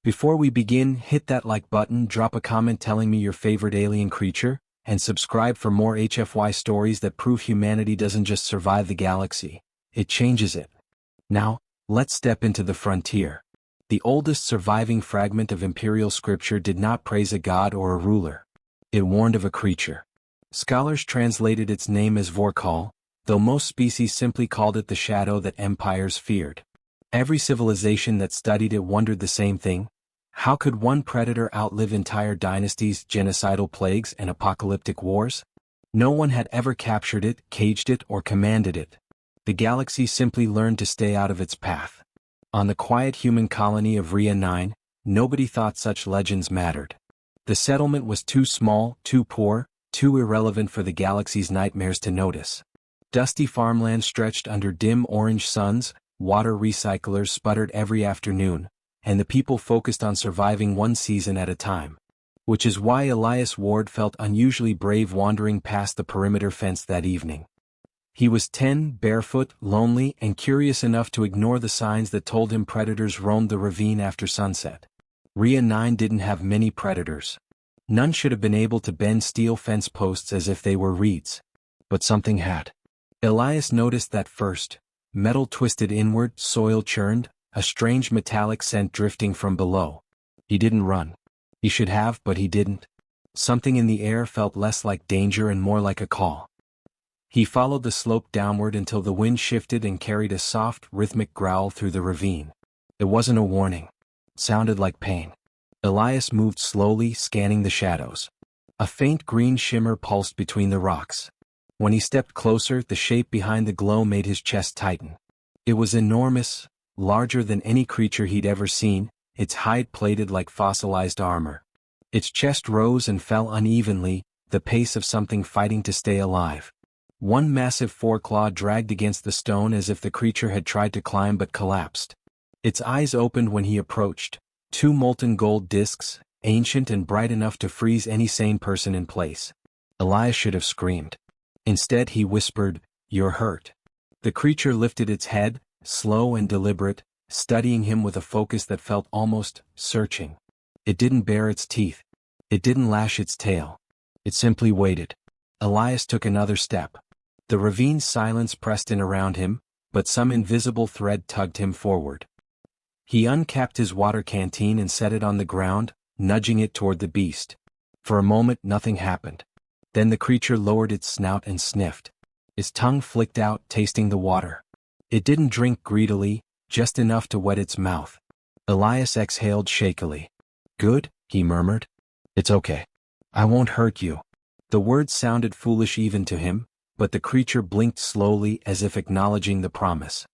Before we begin, hit that like button, drop a comment telling me your favorite alien creature, and subscribe for more HFY stories that prove humanity doesn't just survive the galaxy, it changes it. Now, let's step into the frontier. The oldest surviving fragment of imperial scripture did not praise a god or a ruler. It warned of a creature. Scholars translated its name as Vorhall, though most species simply called it the shadow that empires feared. Every civilization that studied it wondered the same thing. How could one predator outlive entire dynasties, genocidal plagues, and apocalyptic wars? No one had ever captured it, caged it, or commanded it. The galaxy simply learned to stay out of its path. On the quiet human colony of Rhea 9, nobody thought such legends mattered. The settlement was too small, too poor, too irrelevant for the galaxy's nightmares to notice. Dusty farmland stretched under dim orange suns, water recyclers sputtered every afternoon, and the people focused on surviving one season at a time. Which is why Elias Ward felt unusually brave wandering past the perimeter fence that evening. He was 10, barefoot, lonely, and curious enough to ignore the signs that told him predators roamed the ravine after sunset. Rhea 9 didn't have many predators. None should have been able to bend steel fence posts as if they were reeds. But something had. Elias noticed that first. Metal twisted inward, soil churned, a strange metallic scent drifting from below. He didn't run. He should have, but he didn't. Something in the air felt less like danger and more like a call. He followed the slope downward until the wind shifted and carried a soft, rhythmic growl through the ravine. It wasn't a warning. It sounded like pain. Elias moved slowly, scanning the shadows. A faint green shimmer pulsed between the rocks. When he stepped closer, the shape behind the glow made his chest tighten. It was enormous, larger than any creature he'd ever seen, its hide plated like fossilized armor. Its chest rose and fell unevenly, the pace of something fighting to stay alive. One massive foreclaw dragged against the stone as if the creature had tried to climb but collapsed. Its eyes opened when he approached, two molten gold discs, ancient and bright enough to freeze any sane person in place. Elias should have screamed. Instead he whispered, "You're hurt." The creature lifted its head, slow and deliberate, studying him with a focus that felt almost searching. It didn't bare its teeth. It didn't lash its tail. It simply waited. Elias took another step. The ravine's silence pressed in around him, but some invisible thread tugged him forward. He uncapped his water canteen and set it on the ground, nudging it toward the beast. For a moment nothing happened. Then the creature lowered its snout and sniffed. Its tongue flicked out, tasting the water. It didn't drink greedily, just enough to wet its mouth. Elias exhaled shakily. "Good," he murmured. "It's okay. I won't hurt you." The words sounded foolish even to him, but the creature blinked slowly as if acknowledging the promise.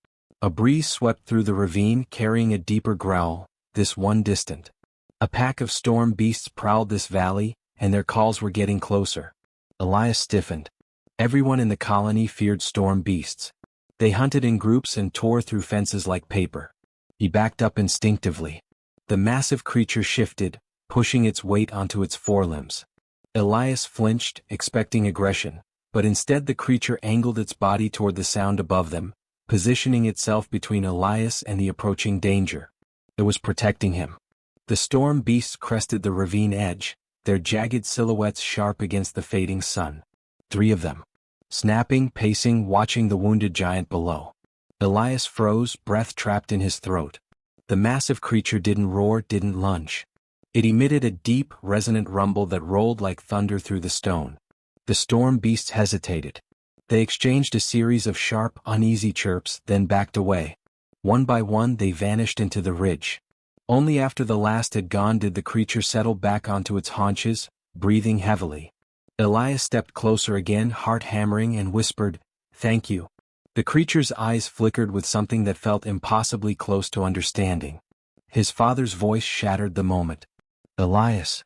A breeze swept through the ravine carrying a deeper growl, this one distant. A pack of storm beasts prowled this valley, and their calls were getting closer. Elias stiffened. Everyone in the colony feared storm beasts. They hunted in groups and tore through fences like paper. He backed up instinctively. The massive creature shifted, pushing its weight onto its forelimbs. Elias flinched, expecting aggression, but instead the creature angled its body toward the sound above them, positioning itself between Elias and the approaching danger. It was protecting him. The storm beasts crested the ravine edge, their jagged silhouettes sharp against the fading sun. 3 of them. Snapping, pacing, watching the wounded giant below. Elias froze, breath trapped in his throat. The massive creature didn't roar, didn't lunge. It emitted a deep, resonant rumble that rolled like thunder through the stone. The storm beasts hesitated. They exchanged a series of sharp, uneasy chirps, then backed away. One by one they vanished into the ridge. Only after the last had gone did the creature settle back onto its haunches, breathing heavily. Elias stepped closer again, heart hammering, and whispered, "Thank you." The creature's eyes flickered with something that felt impossibly close to understanding. His father's voice shattered the moment. "Elias."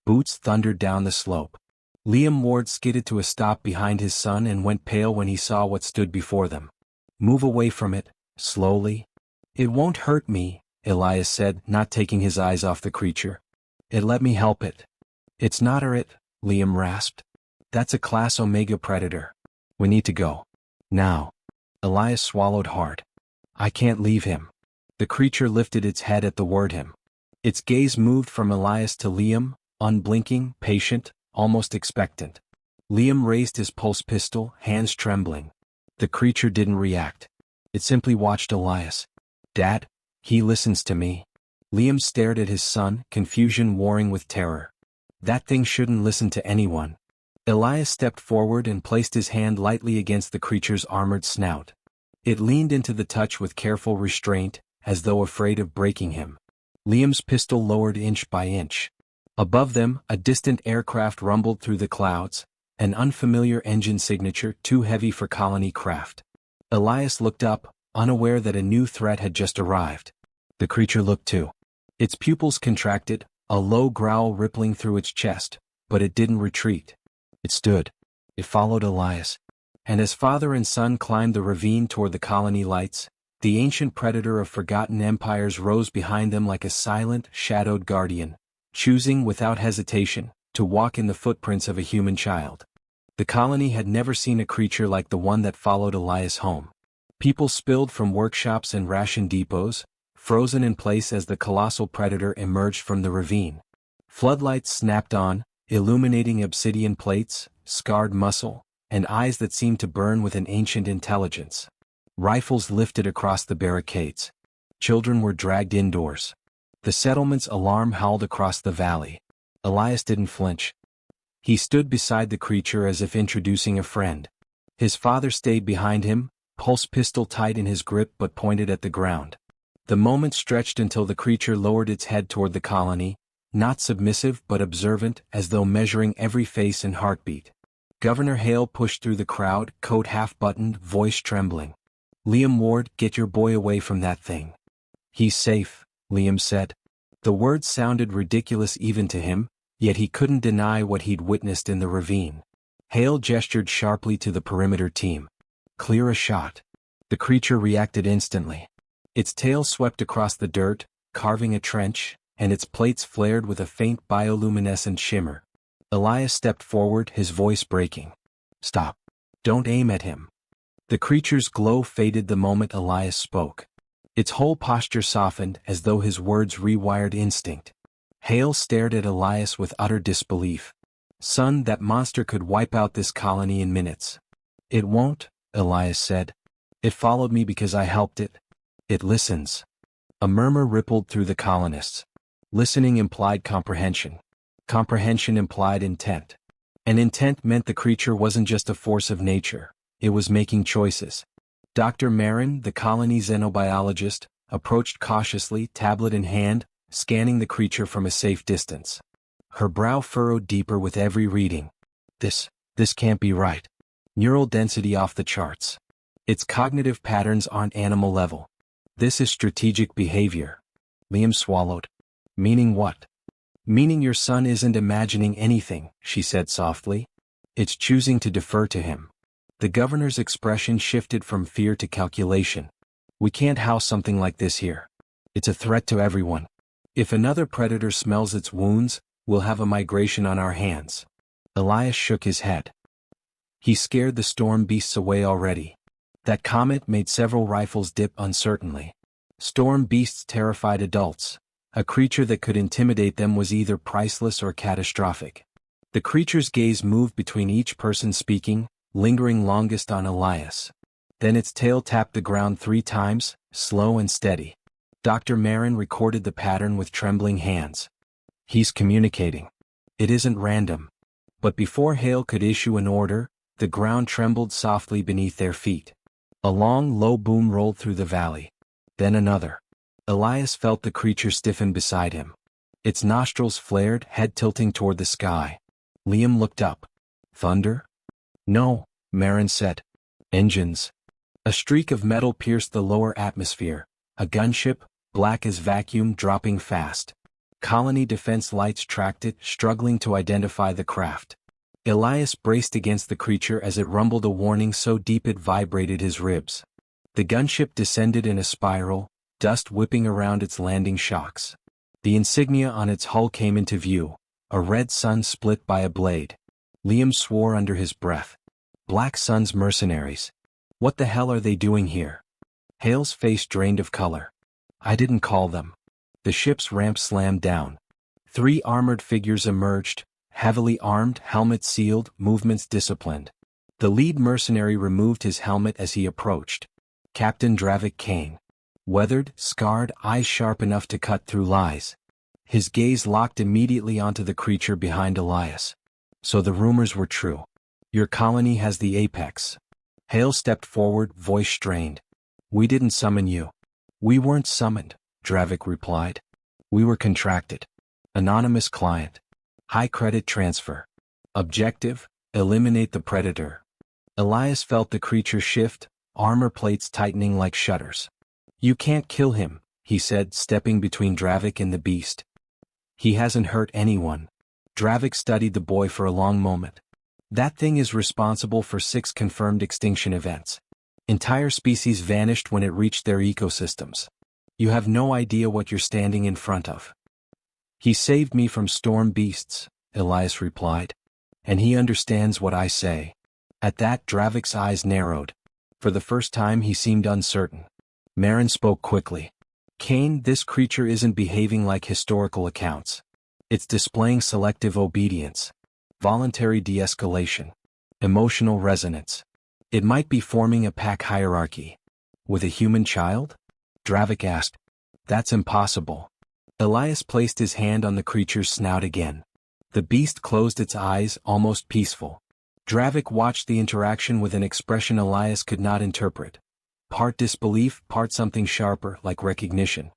Boots thundered down the slope. Liam Ward skidded to a stop behind his son and went pale when he saw what stood before them. "Move away from it, slowly." "It won't hurt me," Elias said, not taking his eyes off the creature. "It let me help it." "It's not it," Liam rasped. "That's a Class Omega predator. We need to go. Now." Elias swallowed hard. "I can't leave him." The creature lifted its head at the word "him." Its gaze moved from Elias to Liam, unblinking, patient, almost expectant. Liam raised his pulse pistol, hands trembling. The creature didn't react. It simply watched Elias. "Dad, he listens to me." Liam stared at his son, confusion warring with terror. "That thing shouldn't listen to anyone." Elias stepped forward and placed his hand lightly against the creature's armored snout. It leaned into the touch with careful restraint, as though afraid of breaking him. Liam's pistol lowered inch by inch. Above them, a distant aircraft rumbled through the clouds, an unfamiliar engine signature too heavy for colony craft. Elias looked up, unaware that a new threat had just arrived. The creature looked too. Its pupils contracted, a low growl rippling through its chest, but it didn't retreat. It stood. It followed Elias. And as father and son climbed the ravine toward the colony lights, the ancient predator of forgotten empires rose behind them like a silent, shadowed guardian, choosing without hesitation to walk in the footprints of a human child. The colony had never seen a creature like the one that followed Elias home. People spilled from workshops and ration depots, frozen in place as the colossal predator emerged from the ravine. Floodlights snapped on, illuminating obsidian plates, scarred muscle, and eyes that seemed to burn with an ancient intelligence. Rifles lifted across the barricades. Children were dragged indoors. The settlement's alarm howled across the valley. Elias didn't flinch. He stood beside the creature as if introducing a friend. His father stayed behind him, pulse pistol tight in his grip but pointed at the ground. The moment stretched until the creature lowered its head toward the colony, not submissive but observant, as though measuring every face and heartbeat. Governor Hale pushed through the crowd, coat half-buttoned, voice trembling. "Liam Ward, get your boy away from that thing." "He's safe," Liam said. The words sounded ridiculous even to him, yet he couldn't deny what he'd witnessed in the ravine. Hale gestured sharply to the perimeter team. "Clear a shot." The creature reacted instantly. Its tail swept across the dirt, carving a trench, and its plates flared with a faint bioluminescent shimmer. Elias stepped forward, his voice breaking. "Stop. Don't aim at him." The creature's glow faded the moment Elias spoke. Its whole posture softened as though his words rewired instinct. Hale stared at Elias with utter disbelief. "Son, that monster could wipe out this colony in minutes." "It won't," Elias said. "It followed me because I helped it. It listens." A murmur rippled through the colonists. Listening implied comprehension. Comprehension implied intent. And intent meant the creature wasn't just a force of nature, it was making choices. Dr. Marin, the colony xenobiologist, approached cautiously, tablet in hand, scanning the creature from a safe distance. Her brow furrowed deeper with every reading. This can't be right. Neural density off the charts. Its cognitive patterns aren't animal level. This is strategic behavior. Liam swallowed. "Meaning what?" "Meaning your son isn't imagining anything," she said softly. "It's choosing to defer to him." The governor's expression shifted from fear to calculation. "We can't house something like this here. It's a threat to everyone. If another predator smells its wounds, we'll have a migration on our hands." Elias shook his head. He scared the storm beasts away already. That comet made several rifles dip uncertainly. Storm beasts terrified adults. A creature that could intimidate them was either priceless or catastrophic. The creature's gaze moved between each person speaking, lingering longest on Elias. Then its tail tapped the ground 3 times, slow and steady. Dr. Marin recorded the pattern with trembling hands. "He's communicating. It isn't random." But before Hale could issue an order, the ground trembled softly beneath their feet. A long, low boom rolled through the valley. Then another. Elias felt the creature stiffen beside him. Its nostrils flared, head tilting toward the sky. Liam looked up. "Thunder?" "No," Marin said. "Engines." A streak of metal pierced the lower atmosphere. A gunship, black as vacuum, dropping fast. Colony defense lights tracked it, struggling to identify the craft. Elias braced against the creature as it rumbled a warning so deep it vibrated his ribs. The gunship descended in a spiral, dust whipping around its landing shocks. The insignia on its hull came into view, a red sun split by a blade. Liam swore under his breath. Black Sun's mercenaries. What the hell are they doing here? Hale's face drained of color. "I didn't call them." The ship's ramp slammed down. 3 armored figures emerged, heavily armed, helmets sealed, movements disciplined. The lead mercenary removed his helmet as he approached. Captain Dravik Kane. Weathered, scarred, eyes sharp enough to cut through lies. His gaze locked immediately onto the creature behind Elias. So the rumors were true. Your colony has the apex. Hale stepped forward, voice strained. We didn't summon you. We weren't summoned, Dravik replied. We were contracted. Anonymous client. High credit transfer. Objective, eliminate the predator. Elias felt the creature shift, armor plates tightening like shutters. You can't kill him, he said, stepping between Dravik and the beast. He hasn't hurt anyone. Dravik studied the boy for a long moment. That thing is responsible for 6 confirmed extinction events. Entire species vanished when it reached their ecosystems. You have no idea what you're standing in front of. He saved me from storm beasts, Elias replied. And he understands what I say. At that, Dravik's eyes narrowed. For the first time he seemed uncertain. Marin spoke quickly. Kane, this creature isn't behaving like historical accounts. It's displaying selective obedience. Voluntary de-escalation. Emotional resonance. It might be forming a pack hierarchy. With a human child? Dravik asked. That's impossible. Elias placed his hand on the creature's snout again. The beast closed its eyes, almost peaceful. Dravik watched the interaction with an expression Elias could not interpret. Part disbelief, part something sharper, like recognition.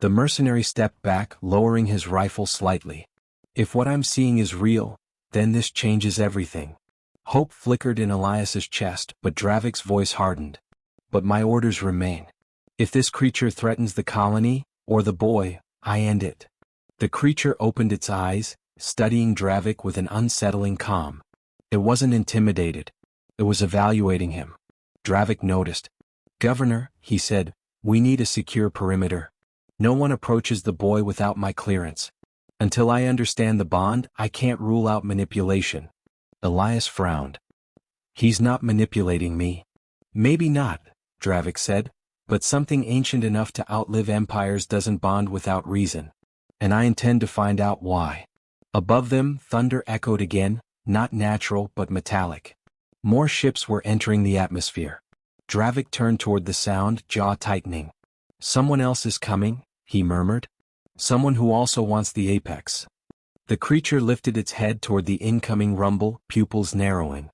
The mercenary stepped back, lowering his rifle slightly. If what I'm seeing is real, then this changes everything. Hope flickered in Elias's chest, but Dravik's voice hardened. But my orders remain. If this creature threatens the colony, or the boy, I end it. The creature opened its eyes, studying Dravik with an unsettling calm. It wasn't intimidated. It was evaluating him. Dravik noticed. Governor, he said, we need a secure perimeter. No one approaches the boy without my clearance. Until I understand the bond, I can't rule out manipulation. Elias frowned. He's not manipulating me. Maybe not, Dravik said, but something ancient enough to outlive empires doesn't bond without reason. And I intend to find out why. Above them, thunder echoed again, not natural but metallic. More ships were entering the atmosphere. Dravik turned toward the sound, jaw tightening. Someone else is coming, he murmured. Someone who also wants the apex. The creature lifted its head toward the incoming rumble, pupils narrowing.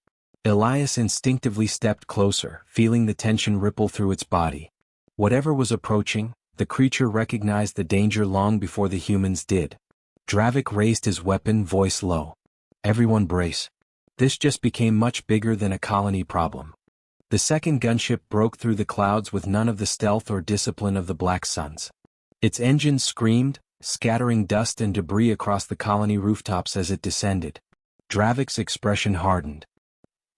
Elias instinctively stepped closer, feeling the tension ripple through its body. Whatever was approaching, the creature recognized the danger long before the humans did. Dravik raised his weapon, voice low. Everyone brace. This just became much bigger than a colony problem. The second gunship broke through the clouds with none of the stealth or discipline of the Black Suns. Its engines screamed, scattering dust and debris across the colony rooftops as it descended. Dravik's expression hardened.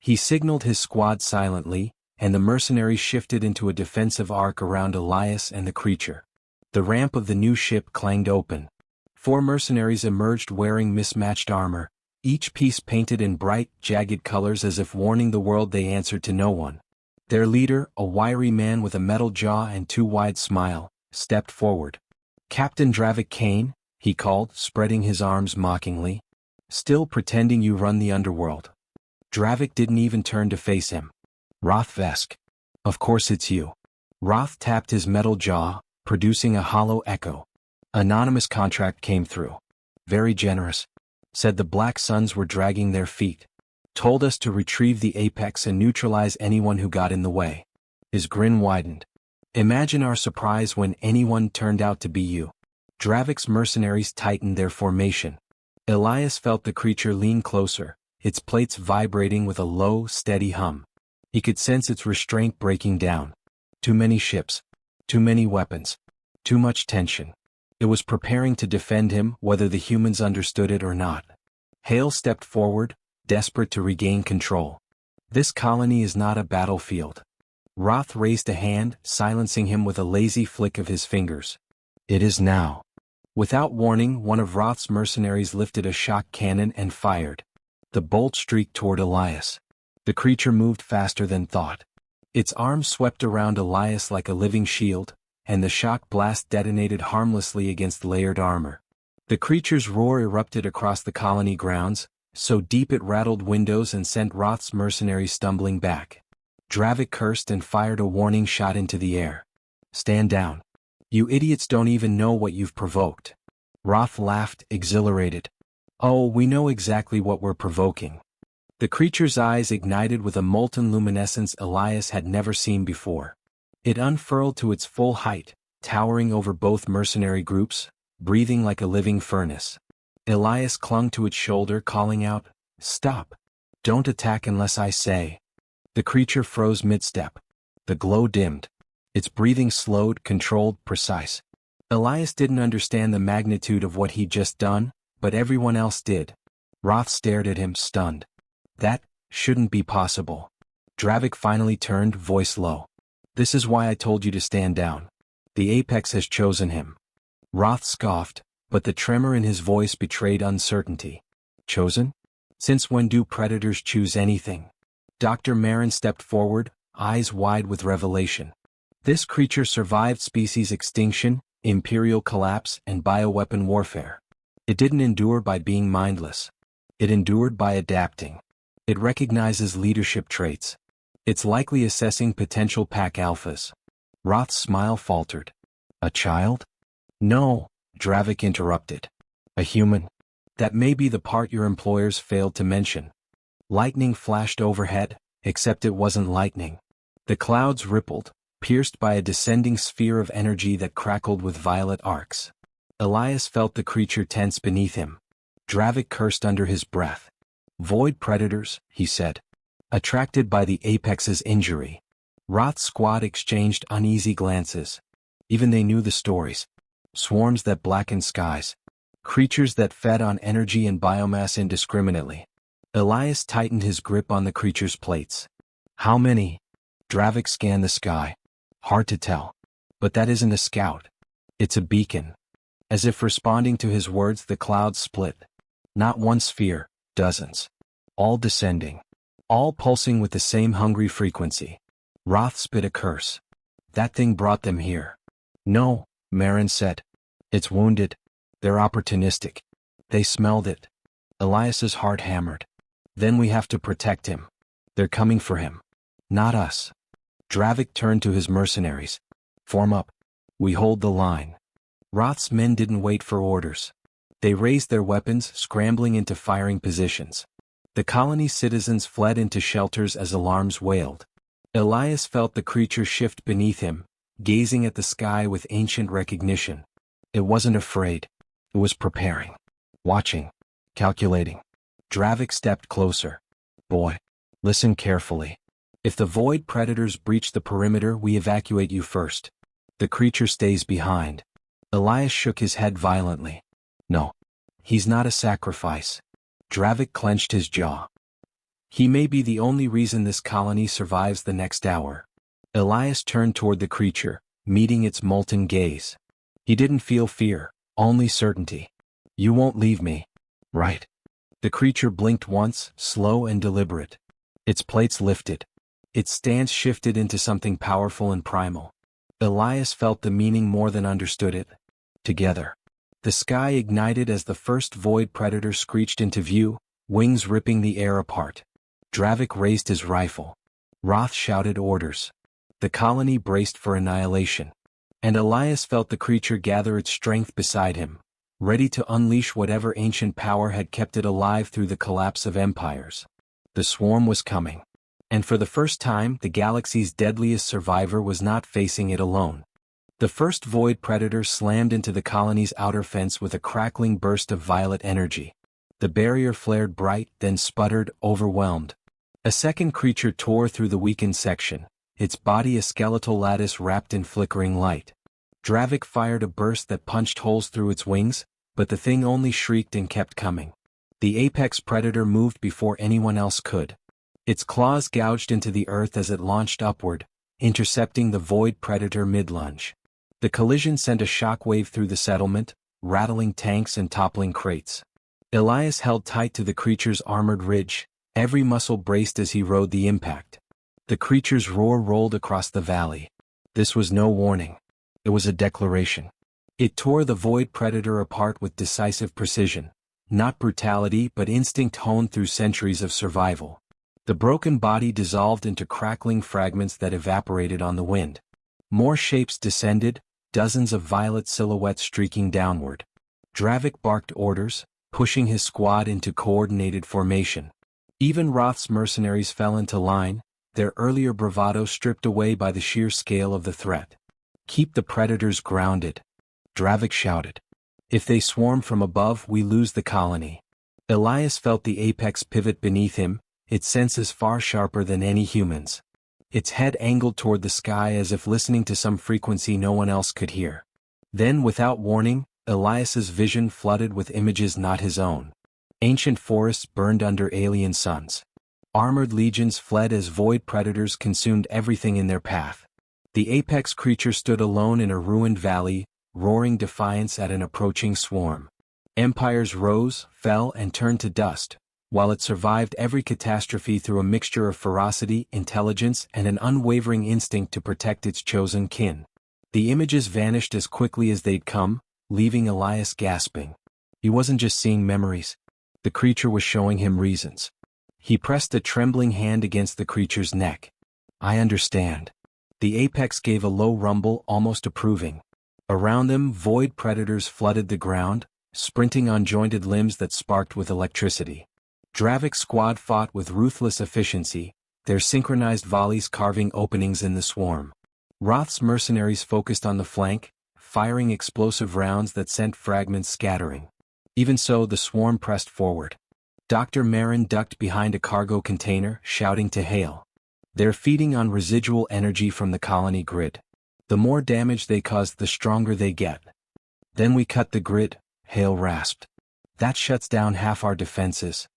He signaled his squad silently, and the mercenaries shifted into a defensive arc around Elias and the creature. The ramp of the new ship clanged open. 4 mercenaries emerged wearing mismatched armor, each piece painted in bright, jagged colors as if warning the world they answered to no one. Their leader, a wiry man with a metal jaw and too wide smile, stepped forward. Captain Dravik Kane, he called, spreading his arms mockingly. Still pretending you run the underworld. Dravik didn't even turn to face him. Roth Vesk. Of course it's you. Roth tapped his metal jaw, producing a hollow echo. Anonymous contract came through. Very generous. Said the Black Suns were dragging their feet. Told us to retrieve the apex and neutralize anyone who got in the way. His grin widened. Imagine our surprise when anyone turned out to be you. Dravik's mercenaries tightened their formation. Elias felt the creature lean closer, its plates vibrating with a low, steady hum. He could sense its restraint breaking down. Too many ships. Too many weapons. Too much tension. It was preparing to defend him, whether the humans understood it or not. Hale stepped forward, desperate to regain control. This colony is not a battlefield. Roth raised a hand, silencing him with a lazy flick of his fingers. It is now. Without warning, one of Roth's mercenaries lifted a shock cannon and fired. The bolt streaked toward Elias. The creature moved faster than thought. Its arm swept around Elias like a living shield, and the shock blast detonated harmlessly against layered armor. The creature's roar erupted across the colony grounds, so deep it rattled windows and sent Roth's mercenaries stumbling back. Dravik cursed and fired a warning shot into the air. "Stand down. You idiots don't even know what you've provoked." Roth laughed, exhilarated. "Oh, we know exactly what we're provoking." The creature's eyes ignited with a molten luminescence Elias had never seen before. It unfurled to its full height, towering over both mercenary groups, breathing like a living furnace. Elias clung to its shoulder, calling out, "Stop! Don't attack unless I say." The creature froze mid-step. The glow dimmed. Its breathing slowed, controlled, precise. Elias didn't understand the magnitude of what he'd just done, but everyone else did. Roth stared at him, stunned. "That shouldn't be possible." Dravik finally turned, voice low. "This is why I told you to stand down. The Apex has chosen him." Roth scoffed, but the tremor in his voice betrayed uncertainty. "Chosen? Since when do predators choose anything?" Dr. Marin stepped forward, eyes wide with revelation. "This creature survived species extinction, imperial collapse, and bioweapon warfare. It didn't endure by being mindless. It endured by adapting. It recognizes leadership traits. It's likely assessing potential pack alphas." Roth's smile faltered. "A child?" "No," Dravik interrupted. "A human. That may be the part your employers failed to mention." Lightning flashed overhead, except it wasn't lightning. The clouds rippled, pierced by a descending sphere of energy that crackled with violet arcs. Elias felt the creature tense beneath him. Dravik cursed under his breath. "Void predators," he said. "Attracted by the Apex's injury." Roth's squad exchanged uneasy glances. Even they knew the stories. Swarms that blackened skies. Creatures that fed on energy and biomass indiscriminately. Elias tightened his grip on the creature's plates. "How many?" Dravik scanned the sky. "Hard to tell. But that isn't a scout. It's a beacon." As if responding to his words, the clouds split. Not one sphere, dozens. All descending. All pulsing with the same hungry frequency. Roth spit a curse. "That thing brought them here." "No," Marin said. "It's wounded. They're opportunistic. They smelled it." Elias's heart hammered. "Then we have to protect him. They're coming for him. Not us." Dravik turned to his mercenaries. "Form up. We hold the line." Roth's men didn't wait for orders. They raised their weapons, scrambling into firing positions. The colony's citizens fled into shelters as alarms wailed. Elias felt the creature shift beneath him, gazing at the sky with ancient recognition. It wasn't afraid. It was preparing. Watching. Calculating. Dravik stepped closer. "Boy, listen carefully. If the void predators breach the perimeter, we evacuate you first. The creature stays behind." Elias shook his head violently. "No. He's not a sacrifice." Dravik clenched his jaw. "He may be the only reason this colony survives the next hour." Elias turned toward the creature, meeting its molten gaze. He didn't feel fear, only certainty. "You won't leave me, right?" The creature blinked once, slow and deliberate. Its plates lifted. Its stance shifted into something powerful and primal. Elias felt the meaning more than understood it. Together. The sky ignited as the first void predator screeched into view, wings ripping the air apart. Dravik raised his rifle. Roth shouted orders. The colony braced for annihilation. And Elias felt the creature gather its strength beside him, ready to unleash whatever ancient power had kept it alive through the collapse of empires. The swarm was coming. And for the first time, the galaxy's deadliest survivor was not facing it alone. The first void predator slammed into the colony's outer fence with a crackling burst of violet energy. The barrier flared bright, then sputtered, overwhelmed. A second creature tore through the weakened section, its body a skeletal lattice wrapped in flickering light. Dravik fired a burst that punched holes through its wings, but the thing only shrieked and kept coming. The apex predator moved before anyone else could. Its claws gouged into the earth as it launched upward, intercepting the void predator mid-lunge. The collision sent a shockwave through the settlement, rattling tanks and toppling crates. Elias held tight to the creature's armored ridge, every muscle braced as he rode the impact. The creature's roar rolled across the valley. This was no warning. It was a declaration. It tore the void predator apart with decisive precision. Not brutality but instinct honed through centuries of survival. The broken body dissolved into crackling fragments that evaporated on the wind. More shapes descended, dozens of violet silhouettes streaking downward. Dravik barked orders, pushing his squad into coordinated formation. Even Roth's mercenaries fell into line, their earlier bravado stripped away by the sheer scale of the threat. "Keep the predators grounded," Dravik shouted. "If they swarm from above, we lose the colony." Elias felt the apex pivot beneath him, its senses far sharper than any human's. Its head angled toward the sky as if listening to some frequency no one else could hear. Then, without warning, Elias's vision flooded with images not his own. Ancient forests burned under alien suns. Armored legions fled as void predators consumed everything in their path. The apex creature stood alone in a ruined valley, roaring defiance at an approaching swarm. Empires rose, fell, and turned to dust, while it survived every catastrophe through a mixture of ferocity, intelligence, and an unwavering instinct to protect its chosen kin. The images vanished as quickly as they'd come, leaving Elias gasping. He wasn't just seeing memories. The creature was showing him reasons. He pressed a trembling hand against the creature's neck. "I understand." The apex gave a low rumble, almost approving. Around them, void predators flooded the ground, sprinting on jointed limbs that sparked with electricity. Dravik's squad fought with ruthless efficiency, their synchronized volleys carving openings in the swarm. Roth's mercenaries focused on the flank, firing explosive rounds that sent fragments scattering. Even so, the swarm pressed forward. Dr. Marin ducked behind a cargo container, shouting to Hale. "They're feeding on residual energy from the colony grid. The more damage they cause, the stronger they get." "Then we cut the grid," Hale rasped. "That shuts down half our defenses."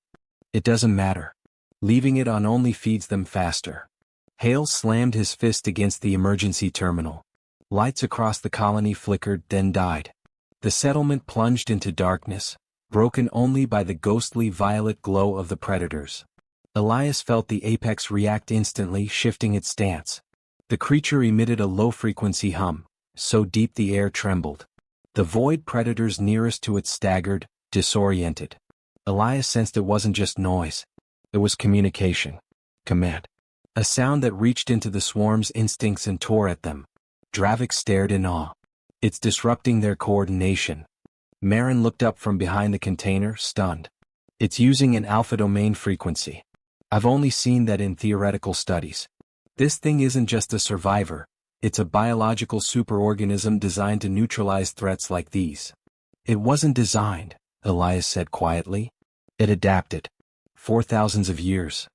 "It doesn't matter. Leaving it on only feeds them faster." Hale slammed his fist against the emergency terminal. Lights across the colony flickered, then died. The settlement plunged into darkness, broken only by the ghostly violet glow of the predators. Elias felt the apex react instantly, shifting its stance. The creature emitted a low-frequency hum, so deep the air trembled. The void predators nearest to it staggered, disoriented. Elias sensed it wasn't just noise. It was communication. Command. A sound that reached into the swarm's instincts and tore at them. Dravik stared in awe. "It's disrupting their coordination." Marin looked up from behind the container, stunned. "It's using an alpha domain frequency. I've only seen that in theoretical studies. This thing isn't just a survivor, it's a biological superorganism designed to neutralize threats like these." "It wasn't designed," Elias said quietly. "It adapted. For thousands of years."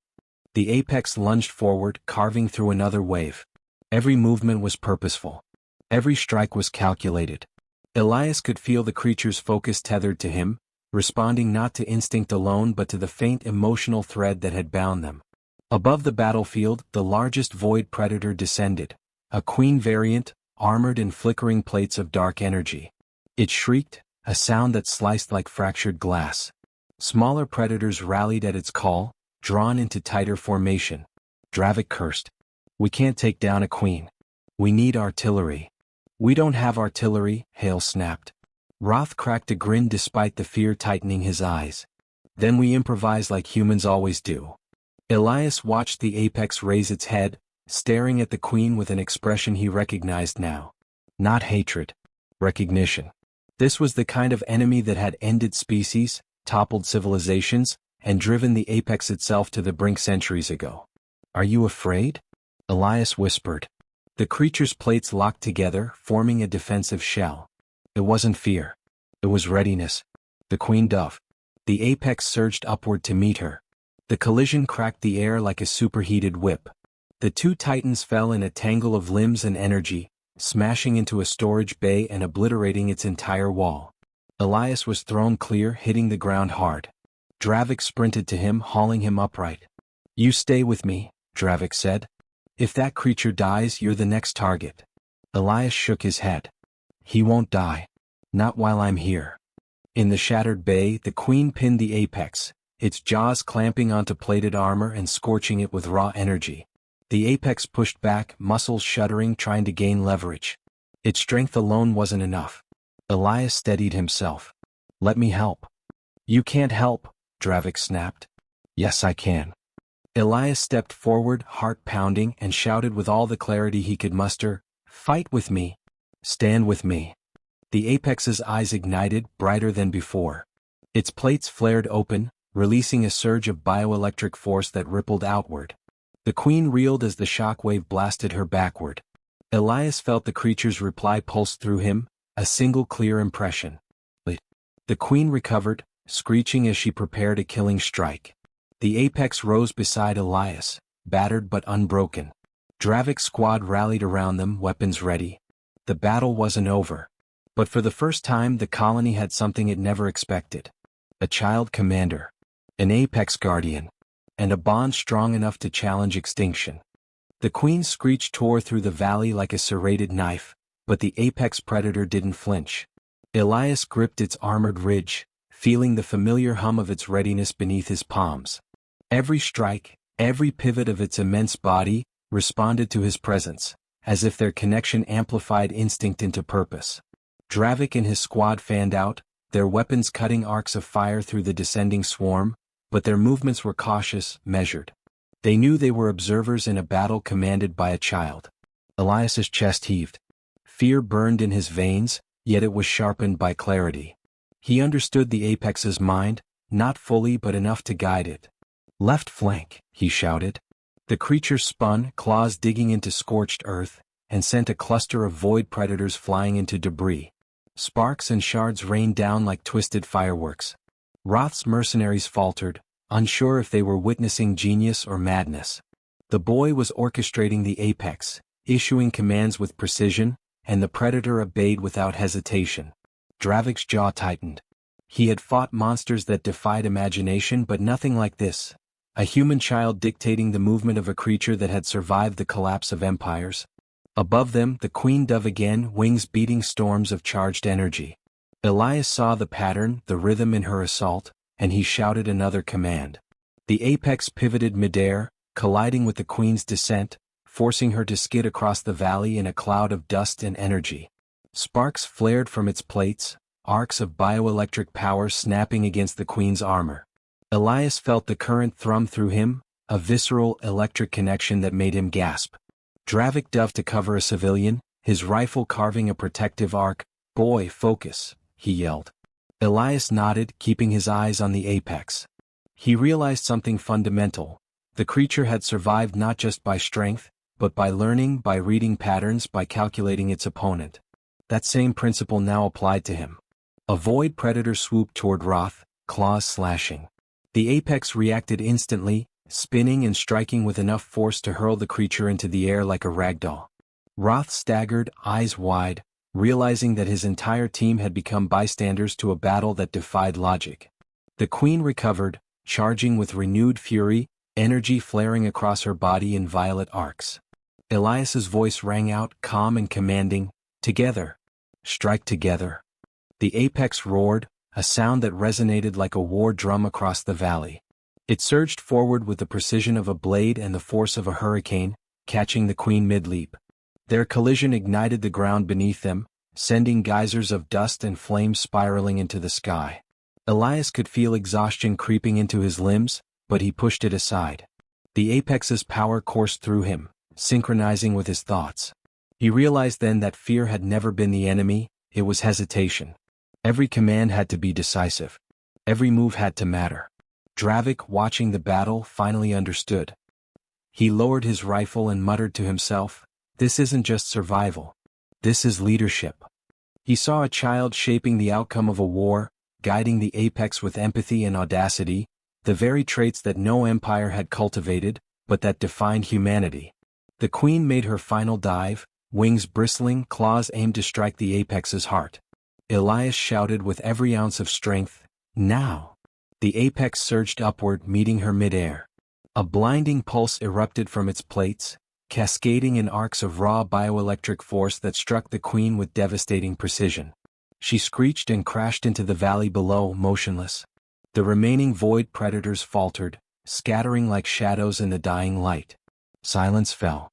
The apex lunged forward, carving through another wave. Every movement was purposeful. Every strike was calculated. Elias could feel the creature's focus tethered to him, responding not to instinct alone but to the faint emotional thread that had bound them. Above the battlefield, the largest void predator descended, a queen variant, armored in flickering plates of dark energy. It shrieked, a sound that sliced like fractured glass. Smaller predators rallied at its call, drawn into tighter formation. Dravik cursed. "We can't take down a queen. We need artillery." "We don't have artillery," Hale snapped. Roth cracked a grin despite the fear tightening his eyes. "Then we improvise like humans always do." Elias watched the apex raise its head, staring at the queen with an expression he recognized now. Not hatred. Recognition. This was the kind of enemy that had ended species, toppled civilizations, and driven the apex itself to the brink centuries ago. "Are you afraid?" Elias whispered. The creature's plates locked together, forming a defensive shell. It wasn't fear. It was readiness. The queen dove. The apex surged upward to meet her. The collision cracked the air like a superheated whip. The two titans fell in a tangle of limbs and energy, smashing into a storage bay and obliterating its entire wall. Elias was thrown clear, hitting the ground hard. Dravik sprinted to him, hauling him upright. "You stay with me," Dravik said. "If that creature dies, you're the next target." Elias shook his head. "He won't die. Not while I'm here." In the shattered bay, the queen pinned the apex, its jaws clamping onto plated armor and scorching it with raw energy. The apex pushed back, muscles shuddering, trying to gain leverage. Its strength alone wasn't enough. Elias steadied himself. "Let me help." "You can't help," Dravik snapped. "Yes, I can." Elias stepped forward, heart pounding, and shouted with all the clarity he could muster, "Fight with me! Stand with me!" The apex's eyes ignited, brighter than before. Its plates flared open, releasing a surge of bioelectric force that rippled outward. The queen reeled as the shockwave blasted her backward. Elias felt the creature's reply pulse through him, a single clear impression. The queen recovered, screeching as she prepared a killing strike. The apex rose beside Elias, battered but unbroken. Dravik's squad rallied around them, weapons ready. The battle wasn't over. But for the first time the colony had something it never expected. A child commander. An apex guardian. And a bond strong enough to challenge extinction. The queen's screech tore through the valley like a serrated knife, but the apex predator didn't flinch. Elias gripped its armored ridge, feeling the familiar hum of its readiness beneath his palms. Every strike, every pivot of its immense body, responded to his presence, as if their connection amplified instinct into purpose. Dravik and his squad fanned out, their weapons cutting arcs of fire through the descending swarm, but their movements were cautious, measured. They knew they were observers in a battle commanded by a child. Elias's chest heaved. Fear burned in his veins, yet it was sharpened by clarity. He understood the apex's mind, not fully but enough to guide it. "Left flank," he shouted. The creature spun, claws digging into scorched earth, and sent a cluster of void predators flying into debris. Sparks and shards rained down like twisted fireworks. Roth's mercenaries faltered, unsure if they were witnessing genius or madness. The boy was orchestrating the apex, issuing commands with precision, and the predator obeyed without hesitation. Dravik's jaw tightened. He had fought monsters that defied imagination, but nothing like this. A human child dictating the movement of a creature that had survived the collapse of empires. Above them, the queen dove again, wings beating storms of charged energy. Elias saw the pattern, the rhythm in her assault, and he shouted another command. The apex pivoted midair, colliding with the queen's descent, forcing her to skid across the valley in a cloud of dust and energy. Sparks flared from its plates, arcs of bioelectric power snapping against the queen's armor. Elias felt the current thrum through him, a visceral electric connection that made him gasp. Dravik dove to cover a civilian, his rifle carving a protective arc. "Boy, focus," he yelled. Elias nodded, keeping his eyes on the apex. He realized something fundamental. The creature had survived not just by strength, but by learning, by reading patterns, by calculating its opponent. That same principle now applied to him. A void predator swooped toward Roth, claws slashing. The apex reacted instantly, spinning and striking with enough force to hurl the creature into the air like a ragdoll. Roth staggered, eyes wide, realizing that his entire team had become bystanders to a battle that defied logic. The queen recovered, charging with renewed fury, energy flaring across her body in violet arcs. Elias's voice rang out, calm and commanding, "Together! Strike together!" The apex roared, a sound that resonated like a war drum across the valley. It surged forward with the precision of a blade and the force of a hurricane, catching the queen mid-leap. Their collision ignited the ground beneath them, sending geysers of dust and flame spiraling into the sky. Elias could feel exhaustion creeping into his limbs, but he pushed it aside. The apex's power coursed through him, synchronizing with his thoughts. He realized then that fear had never been the enemy, it was hesitation. Every command had to be decisive. Every move had to matter. Dravik, watching the battle, finally understood. He lowered his rifle and muttered to himself, "This isn't just survival. This is leadership." He saw a child shaping the outcome of a war, guiding the apex with empathy and audacity, the very traits that no empire had cultivated, but that defined humanity. The queen made her final dive, wings bristling, claws aimed to strike the apex's heart. Elias shouted with every ounce of strength, "Now!" The apex surged upward, meeting her midair. A blinding pulse erupted from its plates, cascading in arcs of raw bioelectric force that struck the queen with devastating precision. She screeched and crashed into the valley below, motionless. The remaining void predators faltered, scattering like shadows in the dying light. Silence fell.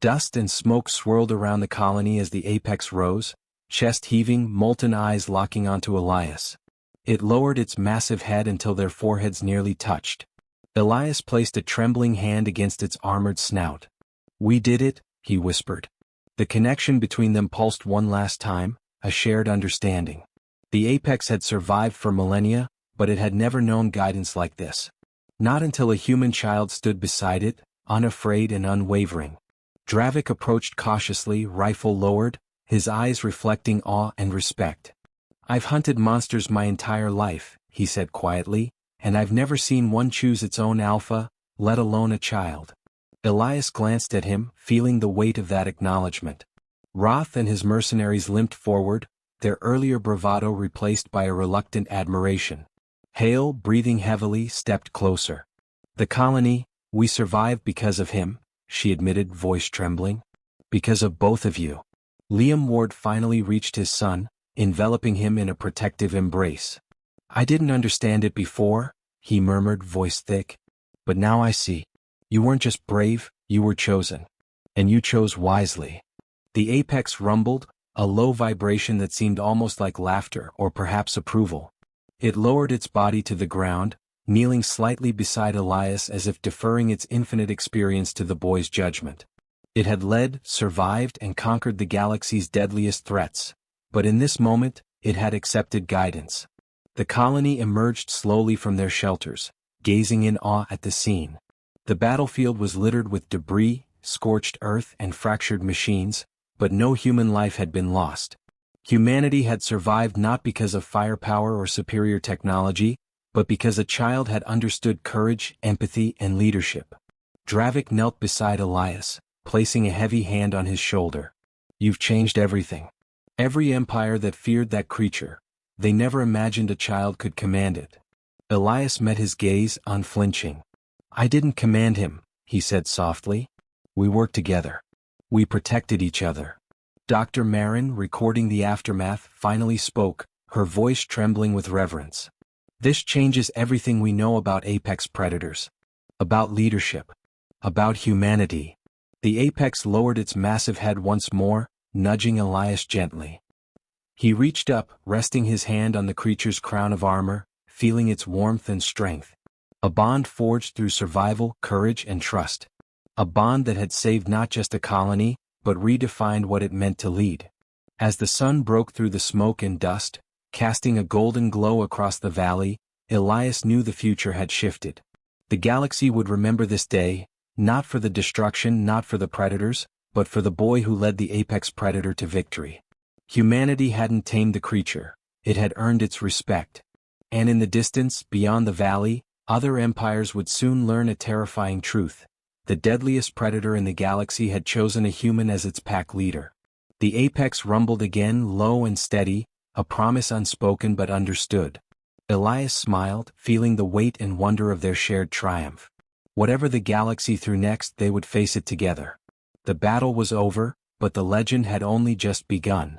Dust and smoke swirled around the colony as the apex rose, chest heaving, molten eyes locking onto Elias. It lowered its massive head until their foreheads nearly touched. Elias placed a trembling hand against its armored snout. "We did it," he whispered. The connection between them pulsed one last time, a shared understanding. The apex had survived for millennia, but it had never known guidance like this. Not until a human child stood beside it, unafraid and unwavering. Dravik approached cautiously, rifle lowered, his eyes reflecting awe and respect. "I've hunted monsters my entire life," he said quietly, "and I've never seen one choose its own alpha, let alone a child." Elias glanced at him, feeling the weight of that acknowledgement. Roth and his mercenaries limped forward, their earlier bravado replaced by a reluctant admiration. Hale, breathing heavily, stepped closer. "The colony, we survived because of him," she admitted, voice trembling. "Because of both of you." Liam Ward finally reached his son, enveloping him in a protective embrace. "I didn't understand it before," he murmured, voice thick. "But now I see. You weren't just brave, you were chosen. And you chose wisely." The apex rumbled, a low vibration that seemed almost like laughter or perhaps approval. It lowered its body to the ground, kneeling slightly beside Elias as if deferring its infinite experience to the boy's judgment. It had led, survived, and conquered the galaxy's deadliest threats, but in this moment, it had accepted guidance. The colony emerged slowly from their shelters, gazing in awe at the scene. The battlefield was littered with debris, scorched earth, and fractured machines, but no human life had been lost. Humanity had survived not because of firepower or superior technology, but because a child had understood courage, empathy, and leadership. Dravik knelt beside Elias, placing a heavy hand on his shoulder. "You've changed everything. Every empire that feared that creature, they never imagined a child could command it." Elias met his gaze, unflinching. "I didn't command him," he said softly. "We worked together. We protected each other." Dr. Marin, recording the aftermath, finally spoke, her voice trembling with reverence. "This changes everything we know about apex predators. About leadership. About humanity." The apex lowered its massive head once more, nudging Elias gently. He reached up, resting his hand on the creature's crown of armor, feeling its warmth and strength. A bond forged through survival, courage, and trust. A bond that had saved not just a colony, but redefined what it meant to lead. As the sun broke through the smoke and dust, casting a golden glow across the valley, Elias knew the future had shifted. The galaxy would remember this day, not for the destruction, not for the predators, but for the boy who led the apex predator to victory. Humanity hadn't tamed the creature, it had earned its respect. And in the distance, beyond the valley, other empires would soon learn a terrifying truth. The deadliest predator in the galaxy had chosen a human as its pack leader. The apex rumbled again, low and steady, a promise unspoken but understood. Elias smiled, feeling the weight and wonder of their shared triumph. Whatever the galaxy threw next, they would face it together. The battle was over, but the legend had only just begun.